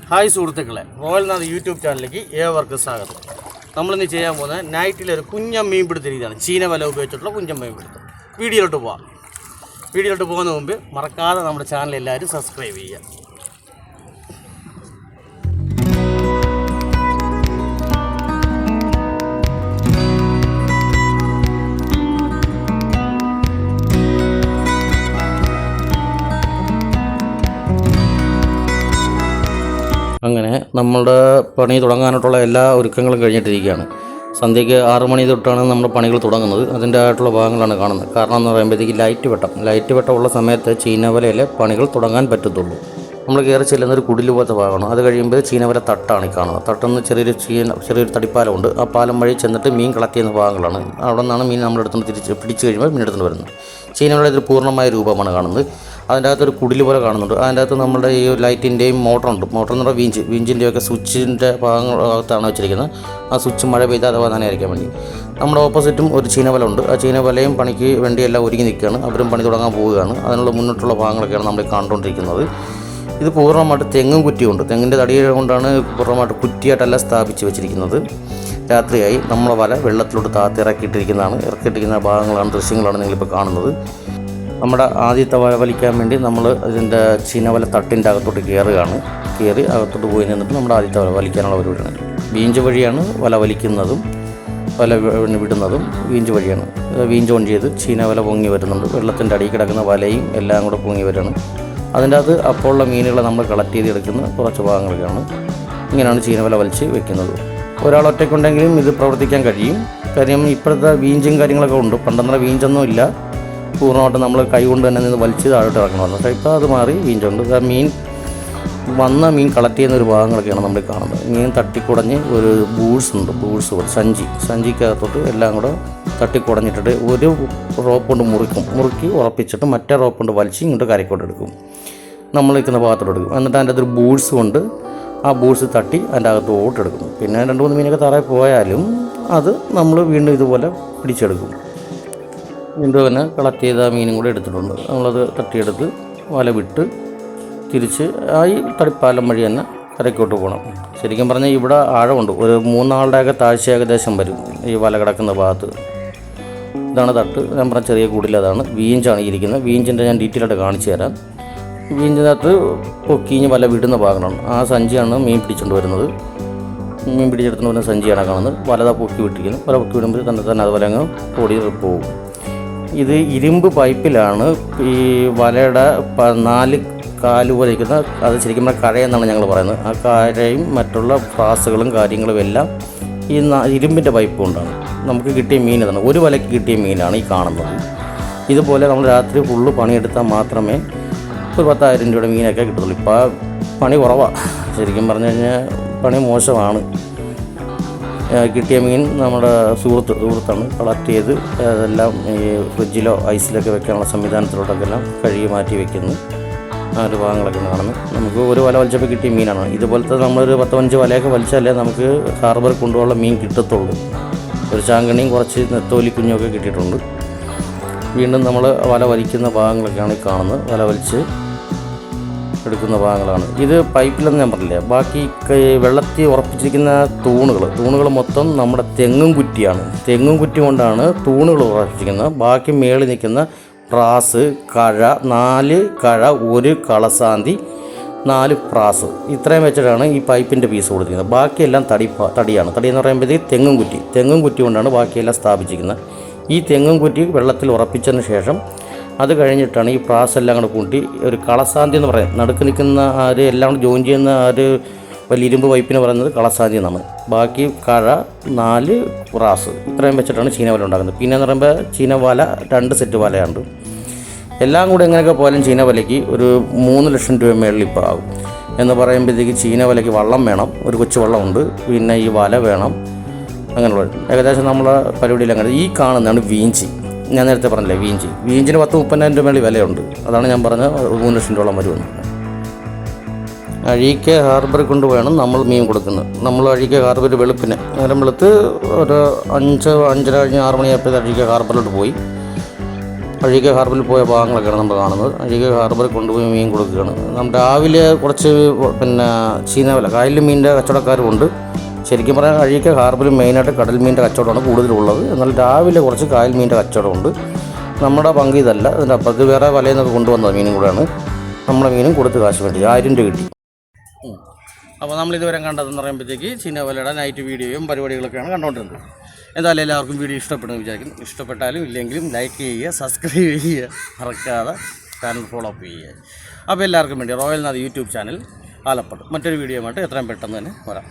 Hi സുഹൃത്തുക്കളെ, royal Nath YouTube ചാനലിലേക്ക് ഏവർക്കും സ്വാഗതം. നമ്മളിന്ന് ചെയ്യാൻ പോകുന്നത് നൈറ്റിലൊരു കുഞ്ഞൻ മീൻപിടുത്ത രീതിയാണ്. ചീനവല ഉപയോഗിച്ചിട്ടുള്ള കുഞ്ഞൻ മീൻപിടുത്തം. വീഡിയോയിലോട്ട് പോകുന്ന മുമ്പ് മറക്കാതെ നമ്മുടെ ചാനൽ എല്ലാവരും സബ്സ്ക്രൈബ് ചെയ്യുക. അങ്ങനെ നമ്മളുടെ പണി തുടങ്ങാനായിട്ടുള്ള എല്ലാ ഒരുക്കങ്ങളും കഴിഞ്ഞിട്ടിരിക്കുകയാണ്. സന്ധ്യയ്ക്ക് 6 മണി തൊട്ടാണ് നമ്മുടെ പണികൾ തുടങ്ങുന്നത്. അതിൻ്റെ ആയിട്ടുള്ള ഭാഗങ്ങളാണ് കാണുന്നത്. കാരണം എന്ന് പറയുമ്പോഴത്തേക്ക് ലൈറ്റ് വെട്ടം ഉള്ള സമയത്ത് ചീനവലയിലെ പണികൾ തുടങ്ങാൻ പറ്റത്തുള്ളൂ. നമ്മൾ കയറി ചെല്ലുന്നൊരു കുടിൽ പോലത്തെ ഭാഗമാണ്. അത് കഴിയുമ്പോൾ ചീനവല തട്ടാണ് ഈ കാണുന്നത്. തട്ടെന്ന് ചെറിയൊരു തടിപ്പാലമുണ്ട്. ആ പാലം വഴി ചെന്നിട്ട് മീൻ കളക്ട് ചെയ്യുന്ന ഭാഗങ്ങളാണ്. അവിടെ നിന്നാണ് മീൻ നമ്മളെടുത്തുകൊണ്ട് പിടിച്ച് കഴിയുമ്പോൾ മീൻ എടുത്തുകൊണ്ട് വരുന്നത്. ചീനവല ഒരു പൂർണ്ണമായ രൂപമാണ് കാണുന്നത്. അതിൻ്റെ അകത്തൊരു കുടിൽ പോലെ കാണുന്നുണ്ട്. അതിൻ്റെ അകത്ത് നമ്മുടെ ഈ ലൈറ്റിൻ്റെയും മോട്ടറുണ്ട്. മോട്ടർ എന്ന് പറഞ്ഞാൽ വീഞ്ചിൻ്റെയൊക്കെ സ്വിച്ചിൻ്റെ ഭാഗങ്ങളകത്താണ് വെച്ചിരിക്കുന്നത്. ആ സ്വിച്ച് മഴ പെയ്താതെ നനയായിരിക്കാൻ വേണ്ടി. നമ്മുടെ ഓപ്പോസിറ്റും ഒരു ചീനവല ഉണ്ട്. ആ ചീനവലയും പണിക്ക് വേണ്ടി എല്ലാം ഒരുങ്ങി നിൽക്കുകയാണ്. അവരും പണി തുടങ്ങാൻ പോവുകയാണ്. അതിനുള്ള മുന്നിട്ടുള്ള ഭാഗങ്ങളൊക്കെയാണ് നമ്മൾ കണ്ടുകൊണ്ടിരിക്കുന്നത്. ഇത് പൂർണ്ണമായിട്ട് തെങ്ങും കുറ്റിയുണ്ട്. തെങ്ങിൻ്റെ തടി കൊണ്ടാണ് പൂർണ്ണമായിട്ട് കുറ്റിയായിട്ടെല്ലാം സ്ഥാപിച്ച് വെച്ചിരിക്കുന്നത്. രാത്രിയായി നമ്മളെ വല വെള്ളത്തിലോട്ട് ഇറക്കിയിട്ടിരിക്കുന്ന ഭാഗങ്ങളാണ്, ദൃശ്യങ്ങളാണ് നിങ്ങളിപ്പോൾ കാണുന്നത്. നമ്മുടെ ആദ്യത്തെ വല വലിക്കാൻ വേണ്ടി നമ്മൾ ഇതിൻ്റെ ചീനവല തട്ടിൻ്റെ അകത്തോട്ട് കയറി അകത്തോട്ട് പോയി നിന്നിട്ട് നമ്മുടെ ആദ്യത്തെ വല വലിക്കാനുള്ള പരിപാടിയാണ്. വീഞ്ച് വഴിയാണ് വല വലിക്കുന്നതും വല വിടുന്നതും വീഞ്ച് വഴിയാണ്. വീഞ്ച് ഓൺ ചെയ്ത് ചീനവല പൊങ്ങി വരുന്നുണ്ട്. വെള്ളത്തിൻ്റെ അടിയിൽ കിടക്കുന്ന വലയും എല്ലാം കൂടെ പൊങ്ങി വരികയാണ്. അതിൻ്റെ അകത്ത് അപ്പോൾ ഉള്ള മീനുകളെ നമ്മൾ കളക്ട് ചെയ്തെടുക്കുന്ന കുറച്ച് ഭാഗങ്ങളൊക്കെയാണ്. ഇങ്ങനെയാണ് ചീനവല വലിച്ച് വെക്കുന്നത്. ഒരാൾ ഒറ്റയ്ക്കുണ്ടെങ്കിലും ഇത് പ്രവർത്തിക്കാൻ കഴിയും. കാര്യം ഇപ്പോഴത്തെ വീഞ്ചും കാര്യങ്ങളൊക്കെ ഉണ്ട്. പണ്ടെന്ന വീഞ്ചൊന്നും ഇല്ല. പൂർണ്ണമായിട്ട് നമ്മൾ കൈ കൊണ്ട് തന്നെ നിന്ന് വലിച്ച് താഴോട്ട് ഇറക്കണമെന്ന്. പക്ഷേ ഇപ്പോൾ അത് മാറി വീഞ്ചുണ്ട്. മീൻ കളക്ട് ചെയ്യുന്ന ഒരു ഭാഗങ്ങളൊക്കെയാണ് നമ്മൾ കാണുന്നത്. മീൻ തട്ടിക്കുടഞ്ഞ് ഒരു ബൂൾസ് ഉണ്ട്. ബൂൾസ് പോലെ സഞ്ചിക്കകത്തോട്ട് എല്ലാം കൂടെ തട്ടിക്കുടഞ്ഞിട്ടിട്ട് ഒരു റോപ്പ് കൊണ്ട് മുറുക്കി ഉറപ്പിച്ചിട്ട് മറ്റേ റോപ്പ് കൊണ്ട് വലിച്ച് ഇങ്ങോട്ട് കരക്കോട്ട് എടുക്കും. നമ്മൾ നിൽക്കുന്ന ഭാഗത്തോട്ട് എടുക്കും. എന്നിട്ട് അതിൻ്റെ അകത്തൊരു ബൂൾസ് കൊണ്ട് ആ ബൂൾസ് തട്ടി അതിൻ്റെ അകത്തോട്ട് എടുക്കും. പിന്നെ 2-3 മീനൊക്കെ തറയിൽ പോയാലും അത് നമ്മൾ വീണ്ടും ഇതുപോലെ പിടിച്ചെടുക്കും. വീണ്ടും തന്നെ കളക്ട് ചെയ്ത മീനും കൂടെ എടുത്തിട്ടുണ്ട്. നമ്മളത് തട്ടിയെടുത്ത് വല വിട്ട് തിരിച്ച് ഈ തടിപ്പാലം വഴി തന്നെ കരയ്ക്കോട്ട് പോകണം. ശരിക്കും പറഞ്ഞാൽ ഇവിടെ ആഴമുണ്ട്. ഒരു 3 ആളുടെയൊക്കെ താഴ്ച ഏകദേശം വരും ഈ വല കിടക്കുന്ന ഭാഗത്ത്. ഇതാണ് തട്ട്. ഞാൻ പറഞ്ഞ ചെറിയ കൂടിലതാണ്. വീഞ്ചാണ് ഇരിക്കുന്നത്. വീഞ്ചിൻ്റെ ഞാൻ ഡീറ്റെയിൽ ആയിട്ട് കാണിച്ചു തരാം. വീഞ്ചിനകത്ത് പൊക്കിഞ്ഞ് വല വിടുന്ന ഭാഗമാണ്. ആ സഞ്ചിയാണ് മീൻ പിടിച്ചുകൊണ്ട് വരുന്നത്. മീൻ പിടിച്ചെടുത്തുകൊണ്ട് വരുന്ന സഞ്ചിയാണ് കാണുന്നത്. വലത പൊക്കി വിട്ടിരിക്കുന്നത്. വല പൊക്കി വിടുമ്പോൾ തന്നെ അതുപോലെ അങ്ങ് ഓടി പോകും. ഇത് ഇരുമ്പ് പൈപ്പിലാണ് ഈ വലയുടെ 4 കാല് പോലെ ഇരിക്കുന്ന, അത് ശരിക്കും പറഞ്ഞാൽ കഴയെന്നാണ് ഞങ്ങൾ പറയുന്നത്. ആ കഴയും മറ്റുള്ള ഫ്രാസുകളും കാര്യങ്ങളും എല്ലാം ഈ ഇരുമ്പിൻ്റെ പൈപ്പ് കൊണ്ടാണ് നമുക്ക് കിട്ടിയ മീൻ. ഇതാണ് ഒരു വലയ്ക്ക് കിട്ടിയ മീനാണ് ഈ കാണുന്നത്. ഇതുപോലെ നമ്മൾ രാത്രി ഫുള്ള് പണിയെടുത്താൽ മാത്രമേ ഒരു 10,000 രൂപയുടെ മീനൊക്കെ കിട്ടത്തുള്ളൂ. ഇപ്പോൾ പണി കുറവാണ്. ശരിക്കും പറഞ്ഞു കഴിഞ്ഞാൽ പണി മോശമാണ്. കിട്ടിയ മീൻ നമ്മുടെ സുഹൃത്താണ് കളക്ട് ചെയ്ത് അതെല്ലാം ഈ ഫ്രിഡ്ജിലോ ഐസിലൊക്കെ വെക്കാനുള്ള സംവിധാനത്തിലോട്ടൊക്കെ എല്ലാം കഴുകി മാറ്റി വെക്കുന്നു. ആ ഒരു ഭാഗങ്ങളൊക്കെ കാണുന്നു. നമുക്ക് ഒരു വല വലിച്ചപ്പോൾ കിട്ടിയ മീനാണ്. ഇതുപോലത്തെ നമ്മളൊരു 10-15 വലയൊക്കെ വലിച്ചാലേ നമുക്ക് ഹാർബറിൽ കൊണ്ടുപോകാനുള്ള മീൻ കിട്ടത്തുള്ളൂ. ഒരു ചാങ്കണിയും കുറച്ച് നെത്തോലി കുഞ്ഞൊക്കെ കിട്ടിയിട്ടുണ്ട്. വീണ്ടും നമ്മൾ വല വലിക്കുന്ന ഭാഗങ്ങളൊക്കെയാണ് ഈ കാണുന്നത്. വല വലിച്ച് എടുക്കുന്ന ഭാഗങ്ങളാണ് ഇത്. പൈപ്പിലെന്ന് ഞാൻ പറഞ്ഞില്ല. ബാക്കി വെള്ളത്തിൽ ഉറപ്പിച്ചിരിക്കുന്ന തൂണുകൾ മൊത്തം നമ്മുടെ തെങ്ങും കുറ്റിയാണ്. തെങ്ങും കുറ്റി കൊണ്ടാണ് തൂണുകൾ ഉറപ്പിച്ചിരിക്കുന്നത്. ബാക്കി മേളിൽ നിൽക്കുന്ന പ്രാസ്, കഴ, 4 കഴ, 1 കളസാന്തി, 4 പ്രാസ്, ഇത്രയും വെച്ചിട്ടാണ് ഈ പൈപ്പിൻ്റെ പീസ് കൊടുത്തിരിക്കുന്നത്. ബാക്കിയെല്ലാം തടിയാണ്. തടി എന്ന് പറയുമ്പോഴത്തേക്ക് തെങ്ങും കുറ്റി കൊണ്ടാണ് ബാക്കിയെല്ലാം സ്ഥാപിച്ചിരിക്കുന്നത്. ഈ തെങ്ങും കുറ്റി വെള്ളത്തിൽ ഉറപ്പിച്ചതിന് ശേഷം അത് കഴിഞ്ഞിട്ടാണ് ഈ പ്രാസ് എല്ലാം കൂടെ കൂട്ടി ഒരു കളസാന്തി എന്ന് പറയുന്നത്. നടുക്ക് നിൽക്കുന്ന എല്ലാം കൂടെ ജോയിൻ ചെയ്യുന്ന വലിയ ഇരുമ്പ് പൈപ്പിന് പറയുന്നത് കളസാന്തി എന്നാണ്. ബാക്കി കഴ, 4 പ്രാസ്, ഇത്രയും വെച്ചിട്ടാണ് ചീനവല ഉണ്ടാക്കുന്നത്. പിന്നെ എന്ന് പറയുമ്പോൾ ചീനവല 2 സെറ്റ് വലയുണ്ട്. എല്ലാം കൂടെ എങ്ങനെയൊക്കെ പോയാലും ചീനവലയ്ക്ക് ഒരു 3 ലക്ഷം രൂപ മേളിൽ ഇപ്പോൾ ആകും. എന്ന് പറയുമ്പോഴത്തേക്ക് ചീനവലയ്ക്ക് വള്ളം വേണം, ഒരു കൊച്ചു വള്ളമുണ്ട്, പിന്നെ ഈ വല വേണം, അങ്ങനെയുള്ളത്. ഏകദേശം നമ്മളെ പരിപാടിയിൽ അങ്ങനെ. ഈ കാണുന്നതാണ് വീഞ്ചി. ഞാൻ നേരത്തെ പറഞ്ഞില്ലേ വീഞ്ചിന് 10-30,000 രൂപ മേളിൽ വിലയുണ്ട്. അതാണ് ഞാൻ പറഞ്ഞത് 3 ലക്ഷം രൂപ വരുമെന്ന്. അഴീക്ക ഹാർബറിൽ കൊണ്ടുപോയാണ് നമ്മൾ മീൻ കൊടുക്കുന്നത്. നമ്മൾ അഴീക്ക ഹാർബർ വെളുപ്പിന് നേരം വെളുത്ത് ഒരു 5-5:30 കഴിഞ്ഞ് 6 മണിയായപ്പോൾ അഴീക്ക ഹാർബറിലോട്ട് പോയി അഴീക്കൽ ഹാർബറിൽ പോയ ഭാഗങ്ങളൊക്കെയാണ് നമ്മൾ കാണുന്നത്. അഴീക്കൽ ഹാർബറിൽ കൊണ്ടുപോയി മീൻ കൊടുക്കുകയാണ്. നമ്മൾ രാവിലെ കുറച്ച് ചീനവല കായലിൽ മീനിൻ്റെ കച്ചവടക്കാരുമുണ്ട്. ശരിക്കും പറഞ്ഞാൽ അഴീക്കൽ ഹാർബറിൽ മെയിനായിട്ട് കടൽ മീനിൻ്റെ കച്ചവടമാണ് കൂടുതലുള്ളത്. എന്നാൽ രാവിലെ കുറച്ച് കായൽ മീനിൻ്റെ കച്ചവടമുണ്ട്. നമ്മുടെ പങ്ക് ഇതല്ല, അതിൻ്റെ അപ്പുറത്ത് വേറെ വലയിൽ നിന്നൊക്കെ കൊണ്ടുവന്ന മീനും കൂടെയാണ്. നമ്മളെ മീനും കൊടുത്ത് കാശ് വേണ്ടി 1000 രൂപ കിട്ടി. അപ്പോൾ നമ്മളിതുവരെ കണ്ടതെന്ന് പറയുമ്പോഴത്തേക്ക് ചീനവലയുടെ നൈറ്റ് വീഡിയോയും പരിപാടികളൊക്കെയാണ് കണ്ടുകൊണ്ടിരുന്നത്. എന്തായാലും എല്ലാവർക്കും വീഡിയോ ഇഷ്ടപ്പെടുമെന്ന് വിചാരിക്കുന്നു. ഇഷ്ടപ്പെട്ടാലും ഇല്ലെങ്കിലും ലൈക്ക് ചെയ്യുക, സബ്സ്ക്രൈബ് ചെയ്യുക, മറക്കാതെ ചാനൽ ഫോളോ അപ്പ് ചെയ്യുക. അപ്പോൾ എല്ലാവർക്കും വേണ്ടി royal Nath YouTube channel Alappuzha മറ്റൊരു വീഡിയോ ആയിട്ട് എത്രയും പെട്ടെന്ന് തന്നെ വരാം.